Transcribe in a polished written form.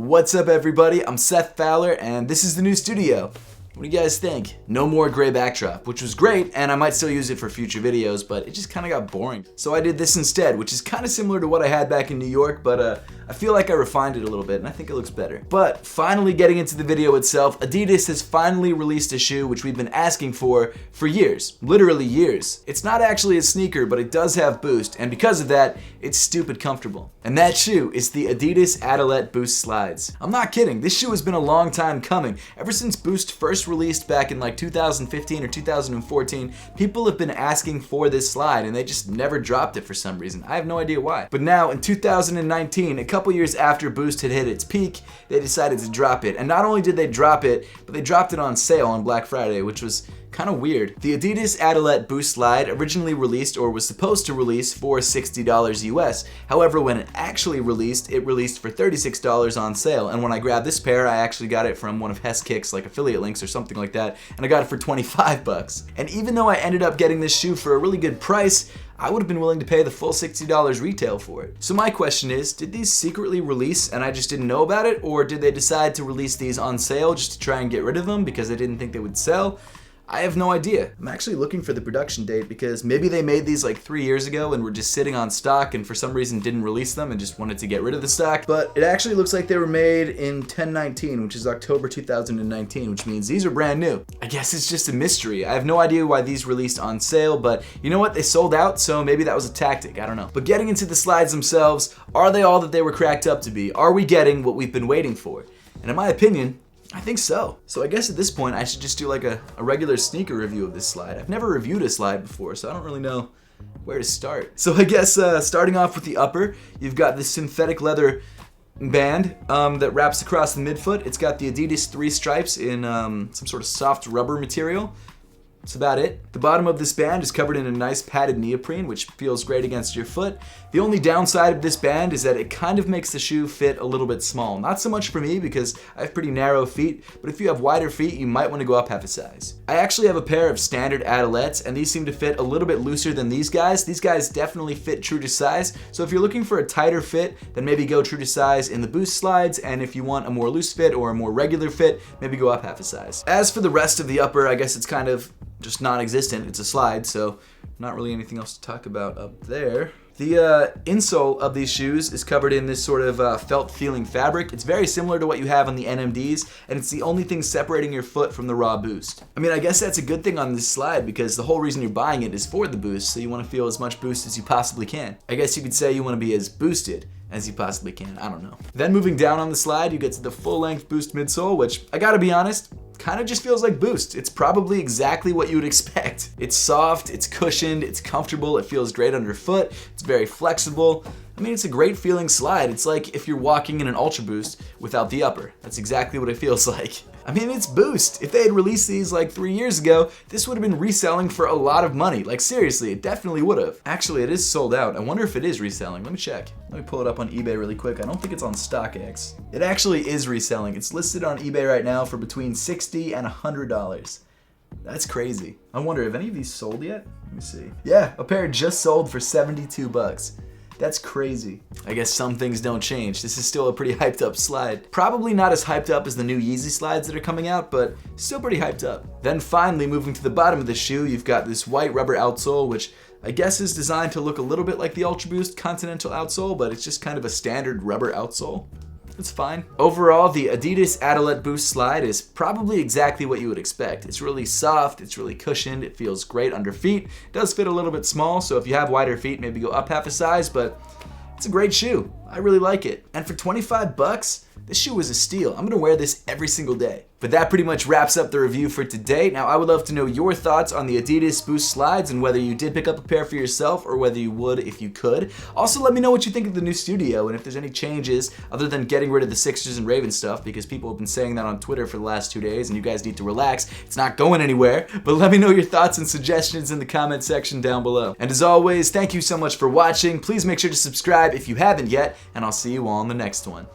What's up, everybody? I'm Seth Fowler, and this is the new studio. What do you guys think? No more gray backdrop, which was great, and I might still use it for future videos, but it just kind of got boring. So I did this instead, which is kind of similar to what I had back in New York, but I feel like I refined it a little bit, and I think it looks better. But finally getting into the video itself, Adidas has finally released a shoe which we've been asking for years. Literally years. It's not actually a sneaker, but it does have Boost, and because of that, it's stupid comfortable. And that shoe is the Adidas Adilette BOOST Slides. I'm not kidding, this shoe has been a long time coming. Ever since Boost first released back in like 2015 or 2014, people have been asking for this slide and they just never dropped it for some reason. I have no idea why. But now in 2019, a couple years after Boost had hit its peak, they decided to drop it. And not only did they drop it, but they dropped it on sale on Black Friday, which was kind of weird. The Adidas Adilette BOOST Slide originally released, or was supposed to release, for $60 US. However, when it actually released, it released for $36 on sale. And when I grabbed this pair, I actually got it from one of Heskkick's like affiliate links or something like that, and I got it for 25 bucks. And even though I ended up getting this shoe for a really good price, I would have been willing to pay the full $60 retail for it. So my question is, did these secretly release and I just didn't know about it, or did they decide to release these on sale just to try and get rid of them because they didn't think they would sell? I have no idea. I'm actually looking for the production date because maybe they made these like 3 years ago and were just sitting on stock and for some reason didn't release them and just wanted to get rid of the stock. But it actually looks like they were made in 10/19, which is October 2019, which means these are brand new. I guess it's just a mystery. I have no idea why these released on sale, but you know what? They sold out, so maybe that was a tactic. I don't know. But getting into the slides themselves, are they all that they were cracked up to be? Are we getting what we've been waiting for? And in my opinion, I think so. So I guess at this point I should just do like a regular sneaker review of this slide. I've never reviewed a slide before, so I don't really know where to start. So I guess starting off with the upper, you've got this synthetic leather band that wraps across the midfoot. It's got the Adidas 3 stripes in some sort of soft rubber material. That's about it. The bottom of this band is covered in a nice padded neoprene, which feels great against your foot. The only downside of this band is that it kind of makes the shoe fit a little bit small. Not so much for me because I have pretty narrow feet, but if you have wider feet, you might want to go up half a size. I actually have a pair of standard Adilettes, and these seem to fit a little bit looser than these guys. These guys definitely fit true to size, so if you're looking for a tighter fit, then maybe go true to size in the Boost slides, and if you want a more loose fit or a more regular fit, maybe go up half a size. As for the rest of the upper, I guess it's kind of just non-existent. It's a slide, so not really anything else to talk about up there. The insole of these shoes is covered in this sort of felt feeling fabric. It's very similar to what you have on the NMDs, and it's the only thing separating your foot from the raw Boost. I mean, I guess that's a good thing on this slide because the whole reason you're buying it is for the Boost, so you want to feel as much Boost as you possibly can. I guess you could say you want to be as boosted as you possibly can. I don't know. Then moving down on the slide, you get to the full-length Boost midsole, which I gotta be honest, kind of just feels like Boost. It's probably exactly what you would expect. It's soft, it's cushioned, it's comfortable, it feels great underfoot, it's very flexible. I mean, it's a great feeling slide. It's like if you're walking in an Ultra Boost without the upper. That's exactly what it feels like. I mean, it's Boost. If they had released these like 3 years ago, this would have been reselling for a lot of money. Like seriously, it definitely would have. Actually, it is sold out. I wonder if it is reselling. Let me check. Let me pull it up on eBay really quick. I don't think it's on StockX. It actually is reselling. It's listed on eBay right now for between $60 and $100. That's crazy. I wonder, have any of these sold yet? Let me see. Yeah, a pair just sold for 72 bucks. That's crazy. I guess some things don't change. This is still a pretty hyped up slide. Probably not as hyped up as the new Yeezy slides that are coming out, but still pretty hyped up. Then finally, moving to the bottom of the shoe, you've got this white rubber outsole, which I guess is designed to look a little bit like the Ultra Boost Continental outsole, but it's just kind of a standard rubber outsole. It's fine. Overall, the Adidas Adilette BOOST Slide is probably exactly what you would expect. It's really soft, it's really cushioned, it feels great under feet. It does fit a little bit small, so if you have wider feet, maybe go up half a size, but it's a great shoe. I really like it. And for 25 bucks, this shoe is a steal. I'm gonna wear this every single day. But that pretty much wraps up the review for today. Now, I would love to know your thoughts on the Adidas BOOST Slides and whether you did pick up a pair for yourself or whether you would if you could. Also, let me know what you think of the new studio and if there's any changes other than getting rid of the Sixers and Ravens stuff, because people have been saying that on Twitter for the last 2 days and you guys need to relax. It's not going anywhere. But let me know your thoughts and suggestions in the comment section down below. And as always, thank you so much for watching. Please make sure to subscribe if you haven't yet, and I'll see you all in the next one.